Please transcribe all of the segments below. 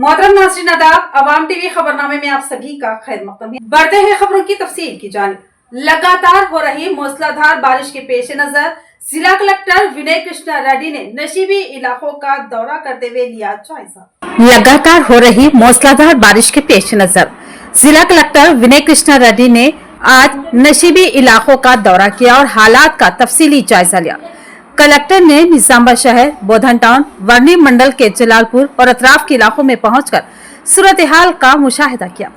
मोहतरम नाज़रीन आदाब, अवाम टीवी खबरनामे में आप सभी का खैर मक़दम है। बढ़ते हैं खबरों की तफसील की जानिब। लगातार हो रही मूसलाधार बारिश के पेश नजर जिला कलेक्टर विनय कृष्णा रेड्डी ने नशीबी इलाकों का दौरा करते हुए लिया जायजा। लगातार हो रही मूसलाधार बारिश के पेश नजर जिला कलेक्टर विनय कृष्णा रेड्डी ने आज नशीबी इलाकों का दौरा किया और हालात का तफसीली जायजा लिया। कलेक्टर ने निजामाबाद शहर, बोधन टाउन, वर्णी मंडल के जलालपुर और अतराफ के इलाकों में पहुंचकर सूरत हाल का मुशाहिदा किया।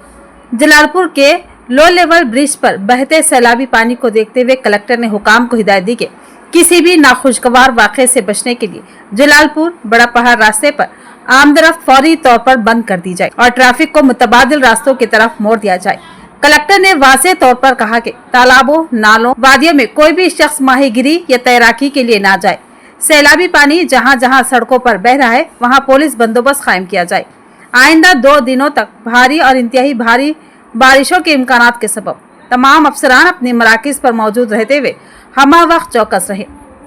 जलालपुर के लो लेवल ब्रिज पर बहते सैलाबी पानी को देखते हुए कलेक्टर ने हुकाम को हिदायत दी कि किसी भी नाखुशगवार वाक़े से बचने के लिए जलालपुर बड़ा पहाड़ रास्ते पर आमदरफ्त फौरी तौर पर बंद कर दी जाए और ट्रैफिक को मुतबादिल रास्तों की तरफ मोड़ दिया जाए। कलेक्टर ने वाज़ेह तौर पर कहा कि तालाबों, नालों, वादियों में कोई भी शख्स माहीगिरी या तैराकी के लिए ना जाए। सैलाबी पानी जहां जहां सड़कों पर बह रहा है वहां पुलिस बंदोबस्त कायम किया जाए। आइंदा 2 दिनों तक भारी और इंतहाई भारी बारिशों के इम्कानात के सबब तमाम अफसरान अपने मराकिज पर मौजूद रहते हुए हमा वक्त चौकस रहे।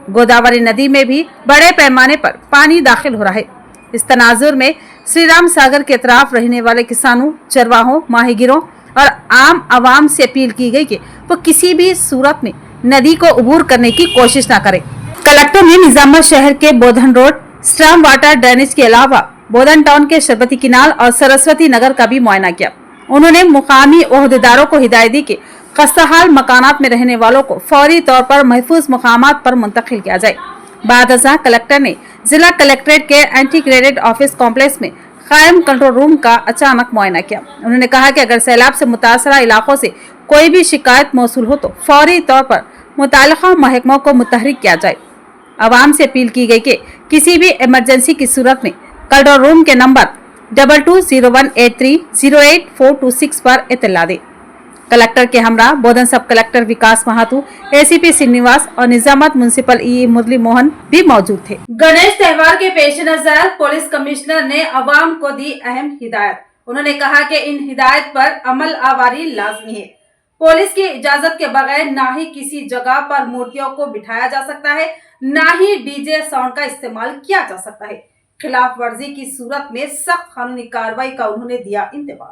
गोदावरी नदी में भी बड़े पैमाने पर पानी दाखिल हो रहा है। इस तनाजुर में श्री राम सागर के अतराफ रहने वाले किसानों, चरवाहों, माहीगिरों और आम आवाम से अपील की गई कि वो किसी भी सूरत में नदी को अबूर करने की कोशिश न करें। कलेक्टर ने निजामाबाद शहर के बोधन रोड, स्ट्राम वाटर ड्रेनेज के अलावा बोधन टाउन के शरबती किनाल और सरस्वती नगर का भी मुआयना किया। उन्होंने मुकामी ओहदेदारों को हिदायत दी कि खस्ताहाल मकानात में रहने वालों को फौरी तौर पर महफूज मकामात पर मुंतकिल किया जाए। बाद अज़ां कलेक्टर ने जिला कलेक्ट्रेट के इंटीग्रेटेड ऑफिस कॉम्प्लेक्स में कायम कंट्रोल रूम का अचानक मुआयना किया। उन्होंने कहा कि अगर सैलाब से मुतासरा इलाकों से कोई भी शिकायत मौसूल हो तो फौरी तौर पर मुताल्लिका महकमों को मुतहरिक किया जाए। आवाम से अपील की गई कि किसी भी इमरजेंसी की सूरत में कंट्रोल रूम के नंबर 220183084226 पर इत्तला दे। कलेक्टर के हमरा बोधन सब कलेक्टर विकास महातू, एसीपी श्रीनिवास और निजामाबाद म्युनिसिपल ई मुरली मोहन भी मौजूद थे। गणेश त्योहार के पेश नजर पुलिस कमिश्नर ने अवाम को दी अहम हिदायत। उन्होंने कहा कि इन हिदायत पर अमल आवारी लाजमी है। पुलिस की इजाजत के बगैर ना ही किसी जगह पर मूर्तियों को बिठाया जा सकता है, ना ही डीजे साउंड का इस्तेमाल किया जा सकता है। खिलाफ वर्जी की सूरत में सख्त कानूनी कार्रवाई का उन्होंने दिया इंतबाह।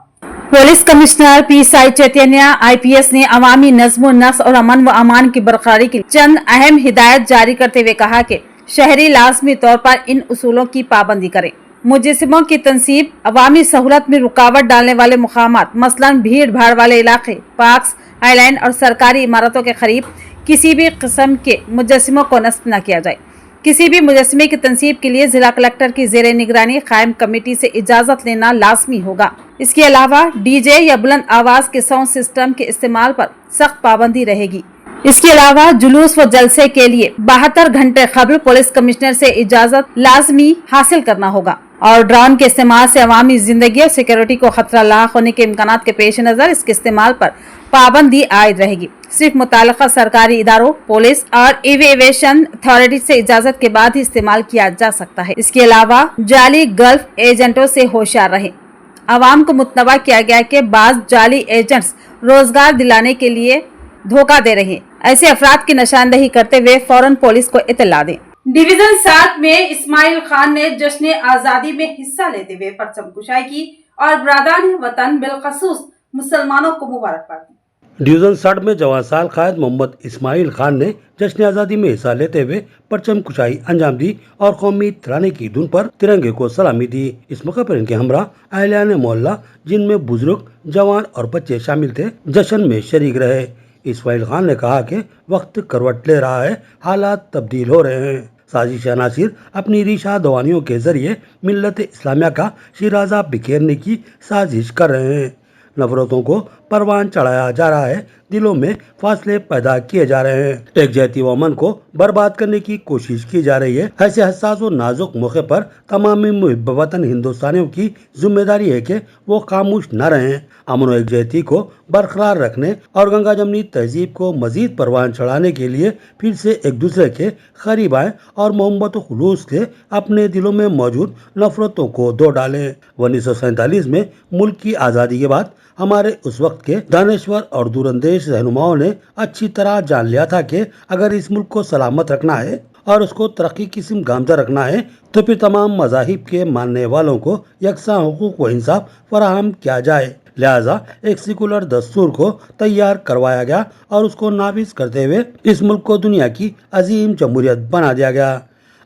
पुलिस कमिश्नर पी.साई चैतन्य आईपीएस ने अवामी नज़्म नफ्स और अमन व अमान की बरकरारी की चंद अहम हिदायत जारी करते हुए कहा कि शहरी लाजमी तौर पर इन उसूलों की पाबंदी करें। मुजस्सिमों की तनसीब, अवामी सहूलत में रुकावट डालने वाले मुकामात मसलन भीड़ भाड़ वाले इलाके, पार्क्स, आइलैंड और सरकारी इमारतों के करीब किसी भी किस्म के मुजस्सिमों को नस्ब न किया जाए। किसी भी मुजस्सिमे की तनसीब के लिए जिला कलेक्टर की ज़ेरे निगरानी कायम कमेटी से इजाजत लेना लाजमी होगा। इसके अलावा डीजे या बुलंद आवाज के साउंड सिस्टम के इस्तेमाल पर सख्त पाबंदी रहेगी। इसके अलावा जुलूस व जलसे के लिए 72 घंटे कबल पुलिस कमिश्नर से इजाजत लाजमी हासिल करना होगा और ड्रोन के इस्तेमाल से अवामी जिंदगी और सिक्योरिटी को खतरा लाक होने के इम्कानात के पेश नजर इसके इस्तेमाल पर पाबंदी आयद रहेगी। सिर्फ मुताल्लिका सरकारी इदारों, पुलिस और एविएशन अथॉरिटी से इजाजत के बाद ही इस्तेमाल किया जा सकता है। इसके अलावा जाली गल्फ एजेंटों से होशियार रहें। आवाम को मुतनबा किया गया कि बाज जाली एजेंट्स रोजगार दिलाने के लिए धोखा दे रहे हैं। ऐसे अफराद की निशानदेही करते हुए फौरन पुलिस को इत्तला दें। डिवीजन 7 में इस्माइल खान ने जश्न आजादी में हिस्सा लेते हुए परचम कुशाई की और बरादरान वतन बिलखसूस मुसलमानों को मुबारकबाद दी। डिवीजन 60 में जवान साल कायद मोहम्मद इस्माइल खान ने जश्न आज़ादी में हिस्सा लेते हुए परचम कुशाई अंजाम दी और कौमी तराने की धुन पर तिरंगे को सलामी दी। इस मौके पर इनके हमरा अहलियान मोहल्ला, जिनमें बुजुर्ग, जवान और बच्चे शामिल थे, जश्न में शरीक रहे। इस्माइल खान ने कहा कि वक्त करवट ले रहा है, हालात तब्दील हो रहे हैं। साजिश नासिर अपनी रीशा दवानियों के जरिए मिल्लत इस्लामिया का शिराजा बिखेरने की साजिश कर रहे हैं। नफरतों को परवान चढ़ाया जा रहा है, दिलों में फासले पैदा किए जा रहे हैं, एकजहती व अमन को बर्बाद करने की कोशिश की जा रही है। ऐसे हसास और नाजुक मौके पर तमाम मुहिब वतन हिंदुस्तानियों की जिम्मेदारी है कि वो खामोश न रहें। अमन और एकजहती को बरकरार रखने और गंगा जमनी तहजीब को मजीद परवान चढ़ाने के लिए फिर से एक दूसरे के करीब आए और मोहब्बत और खुलूस से अपने दिलों में मौजूद नफरतों को धो डालें। 1947 में मुल्क की आज़ादी के बाद हमारे उस वक्त के दानश्वर और दूरंदेश रहनुमाओं ने अच्छी तरह जान लिया था कि अगर इस मुल्क को सलामत रखना है और उसको तरक्की की सिम गामजा रखना है तो फिर तमाम मज़ाहिब के मानने वालों को यकसा हुकूक व इंसाफ फराहम किया जाए। लिहाजा एक सेकुलर दस्तूर को तैयार करवाया गया और उसको नाफिज करते हुए इस मुल्क को दुनिया की अजीम जमहूरियत बना दिया गया।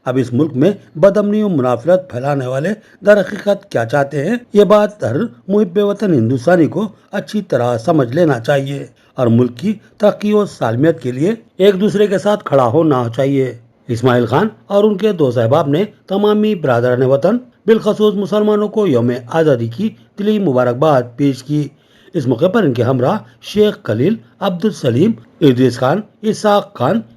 अब इस मुल्क में बदअमनी और मुनाफरत फैलाने वाले दर हकीकत क्या चाहते हैं, ये बात हर मुहिब वतन हिंदुस्तानी को अच्छी तरह समझ लेना चाहिए और मुल्क की तरक्की और सालमियत के लिए एक दूसरे के साथ खड़ा होना चाहिए। इस्माइल खान और उनके दो सहबाब ने तमामी बरादरान वतन बिलखसूस मुसलमानों को यौम आज़ादी की दिली मुबारकबाद पेश की। इस मौके पर इनके हमरा शेख खलील, अब्दुल सलीम, इद्रीस खान,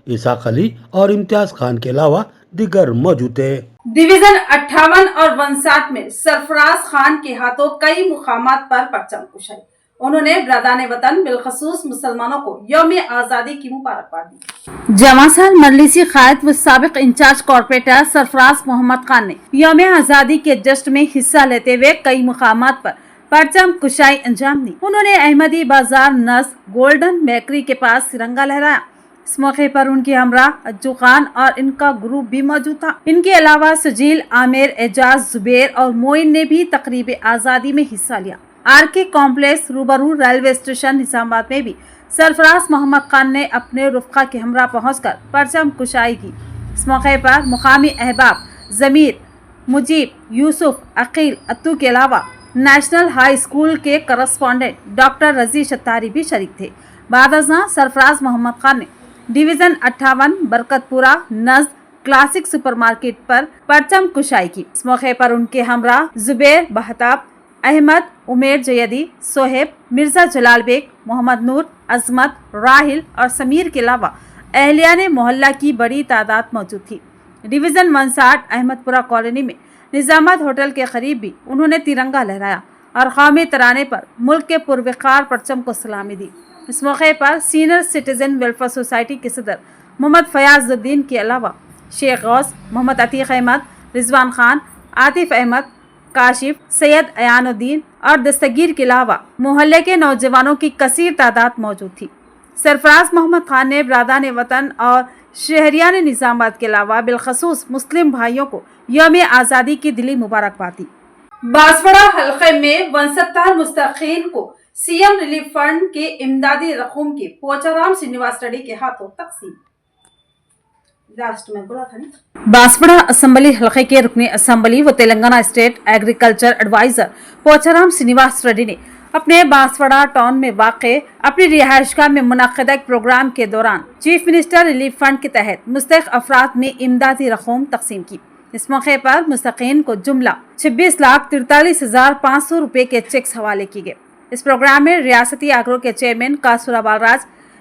इसाक अली और इम्तियाज खान के अलावा दिगर मौजूद थे। डिवीजन 58 और 59 में सरफराज खान के हाथों कई मुकामात पर परचम कुशाई। उन्होंने बरादरान वतन बिलखसूस मुसलमानों को यौम आज़ादी की मुबारकबाद दी। जवासाल मजलिसी कायद व साबिक इंचार्ज कॉर्पोरेटर सरफराज मोहम्मद खान ने यौम आज़ादी के जश्न में हिस्सा लेते हुए कई मुकामात पर परचम कुशाई अंजाम दी। उन्होंने अहमदी बाजार नस्ल गोल्डन बेकरी के पास तिरंगा लहराया। इस मौके पर उनकी हमरा अज्जू खान और इनका ग्रुप भी मौजूद था। इनके अलावा सजील, आमिर, एजाज, जुबेर और मोइन ने भी तकरीब आज़ादी में हिस्सा लिया। आरके कॉम्प्लेक्स रूबरू रेलवे स्टेशन निजामाबाद में भी सरफराज मोहम्मद खान ने अपने रुफ़का के हमरा पहुंचकर परचम कुशाई की। इस मौके पर मुकामी अहबाब ज़मीर, मुजीब, यूसुफ, अकील, अत्तू के अलावा नेशनल हाई स्कूल के करस्पॉन्डेंट डॉक्टर रजी शतारी भी शरीक थे। बाद अज़ां सरफराज मोहम्मद खान ने डिवीज़न 58 बरकतपुरा नज़द क्लासिक सुपरमार्केट पर परचम कुशाई की। इस मौके पर उनके हमरा जुबैर, बहताब, अहमद, उमेर जयदी, सोहेब, मिर्जा जलाल बेग, मोहम्मद नूर, अजमत, राहिल और समीर के अलावा अहलियाने मोहल्ला की बड़ी तादाद मौजूद थी। डिवीज़न 59 अहमदपुरा कॉलोनी में निजामाबाद होटल के करीब भी उन्होंने तिरंगा लहराया और कौमी तराने पर मुल्क के पुरवकार परचम को सलामी दी। इस मौके पर सीनियर सिटीजन वेलफेयर सोसाइटी के सदर मोहम्मद फयाजुद्दीन के अलावा शेख गौस, मोहम्मद अतीक अहमद, रिजवान खान, आतिफ अहमद, काशिफ, सैयद अयानुद्दीन और दस्तगीर के अलावा मोहल्ले के नौजवानों की कसीर तादाद मौजूद थी। सरफराज मोहम्मद खान ने बरादरान वतन और शहरियान निजामाबाद के अलावा बिलखसूस मुस्लिम भाइयों को यौम आज़ादी की दिली मुबारकबाद दी। बांसवाड़ा हलके में 69 मुस्तकीन को सीएम रिलीफ फंड के इमदादी रकूम की पोचाराम श्रीनिवास रेड्डी के हाथों तकसीम। लास्ट में बोला था ना। बांसवाड़ा असेंबली हलके के रुकने असेंबली व Telangana state agriculture advisor Pocharam Srinivas Reddy ने अपने बांसवाड़ा टाउन में वाक़े अपनी रिहाइशगाह में मुनक़्क़िदा एक प्रोग्राम के दौरान चीफ मिनिस्टर रिलीफ फंड के तहत मुस्तहिक़ अफराद में इमदादी रकूम तकसीम की। इस मौके पर मुस्तकीन को जुमला 26,43,500 रुपए के चेक्स हवाले किए गए। इस प्रोग्राम में रियासती आगरो के चेयरमैन कासुरा Balraj,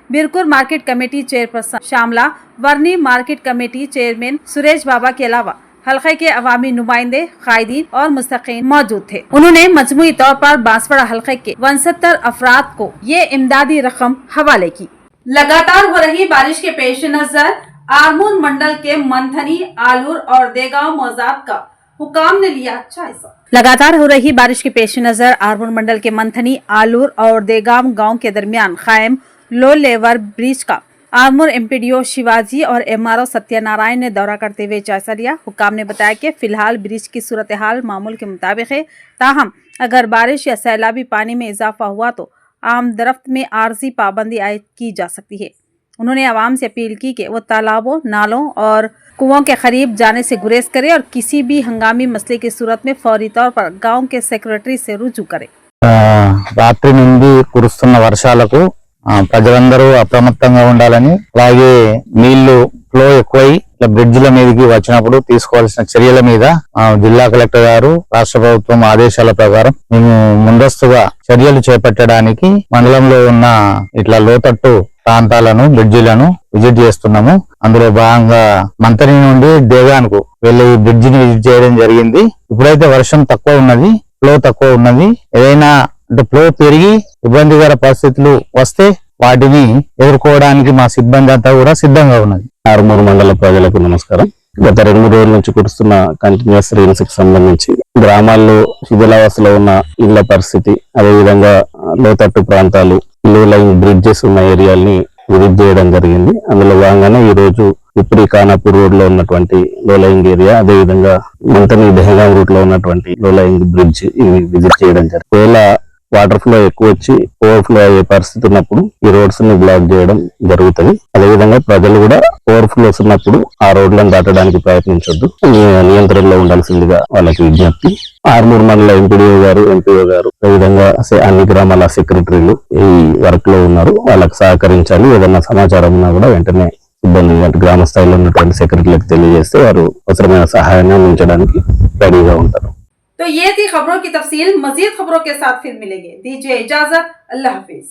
Birkur market committee chairperson Shamala, Varni market committee chairman Suresh Baba के अलावा हल्के के अवामी नुमाइंदे, कायदीन और मुस्तकीन मौजूद थे। उन्होंने मजमूई तौर पर बांसवाड़ा हल्के के 69 अफराद को ये इमदादी रकम हवाले की। लगातार हो रही बारिश के पेश नजर आरमूर मंडल के मंथनी, आलूर और देगांव मौजाद का हुकाम ने लिया जायजा। लगातार हो रही बारिश के पेश नजर आरमूर मंडल के मंथनी, आलूर और देगांव गांव के दरमियान कायम लो लेवल ब्रिज का आरमूर एमपीडीओ शिवाजी और एमआरओ सत्यनारायण ने दौरा करते हुए जायजा लिया। हुकाम ने बताया कि फिलहाल ब्रिज की सूरत हाल मामूल के मुताबिक है, ताहम अगर बारिश या सैलाबी पानी में इजाफा हुआ तो आम दरख्त में आर्जी पाबंदी आयद की जा सकती है। उन्होंने आवाम से अपील की कि वो तालाबों, नालों और कुओं के करीब जाने से गुरेज करे और किसी भी हंगामी मसले की सूरत में फौरी तौर पर गांव के सेक्रेटरी से रुजू करे। రాత్రి నుండి కురుస్తున్న వర్షాలకు ప్రజలందరూ అప్రమత్తంగా ఉండాలని, అలాగే నీళ్లు ఫ్లో ఎక్కువై బ్రిడ్జిల మీదకి వచ్చినప్పుడు తీసుకోవాల్సిన చర్యల మీద జిల్లా కలెక్టర్ గారు రాష్ట్ర ప్రభుత్వం ఆదేశాల ప్రకారం మేము ముందస్తుగా చర్యలు చేపట్టడానికి మండలంలో ఉన్న ఇట్లా లోతట్టు ప్రాంతాలను, బ్రిడ్జిలను విజిట్ చేస్తున్నాము. అందులో భాగంగా మంతని నుండి దేగాన్కు వెళ్లి బ్రిడ్జిని విజిట్ చేయడం జరిగింది. ఇప్పుడైతే వర్షం తక్కువ ఉన్నది, ఫ్లో తక్కువ ఉన్నది. ఏదైనా అంటే ఫ్లో పెరిగి ఇబ్బందికర పరిస్థితులు వస్తే వాటిని ఎదుర్కోవడానికి మా సిబ్బంది అంతా కూడా సిద్ధంగా ఉన్నది. ఆర్మూర్ మండల ప్రజలకు నమస్కారం. గత 2-3 రోజుల నుంచి కురుస్తున్న కంటిన్యూస్ రెయిన్స్ కి సంబంధించి గ్రామాల్లో శిథిలావస్థలో ఉన్న ఇళ్ల పరిస్థితి, అదేవిధంగా లోతట్టు ప్రాంతాలు, లో లైన్ బ్రిడ్జెస్ ఉన్న ఏరియాల్ని విజిట్ చేయడం జరిగింది. అందులో భాగంగానే ఈ రోజు ఉప్రి ఖానాపూర్ రోడ్ లో ఉన్నటువంటి లోలయింగ్ ఏరియా, అదే విధంగా మంతని దహగాం రూట్ లో ఉన్నటువంటి లోలయింగ్ బ్రిడ్జ్ ఇవి విజిట్ చేయడం జరిగింది. ఒకవేళ వాటర్ ఫ్లో ఎక్కువ వచ్చి ఓవర్ ఫ్లో అయ్యే పరిస్థితి ఉన్నప్పుడు ఈ రోడ్స్ ని బ్లాక్ చేయడం జరుగుతుంది. అదేవిధంగా ప్రజలు కూడా ఓవర్ ఫ్లోస్ ఉన్నప్పుడు ఆ రోడ్లను దాటడానికి ప్రయత్నించొద్దు, నియంత్రణలో ఉండాల్సిందిగా వాళ్ళకి విజ్ఞప్తి. ఆర్మూర్ మండల ఎంపీడీఓ గారు, ఎంపీఓ గారు, అదేవిధంగా అన్ని గ్రామాల సెక్రటరీలు ఈ వర్క్ లో ఉన్నారు. వాళ్ళకి సహకరించాలి. ఏదైనా సమాచారం ఉన్నా కూడా వెంటనే సిబ్బంది గ్రామ స్థాయిలో ఉన్నటువంటి సెక్రటరీలకు తెలియజేస్తే వారు అవసరమైన సహాయాన్ని అందించడానికి రెడీగా ఉంటారు. तो ये थी खबरों की तफसील। मजीद खबरों के साथ फिर मिलेंगे। दीजिए इजाजत। अल्लाह हाफिज।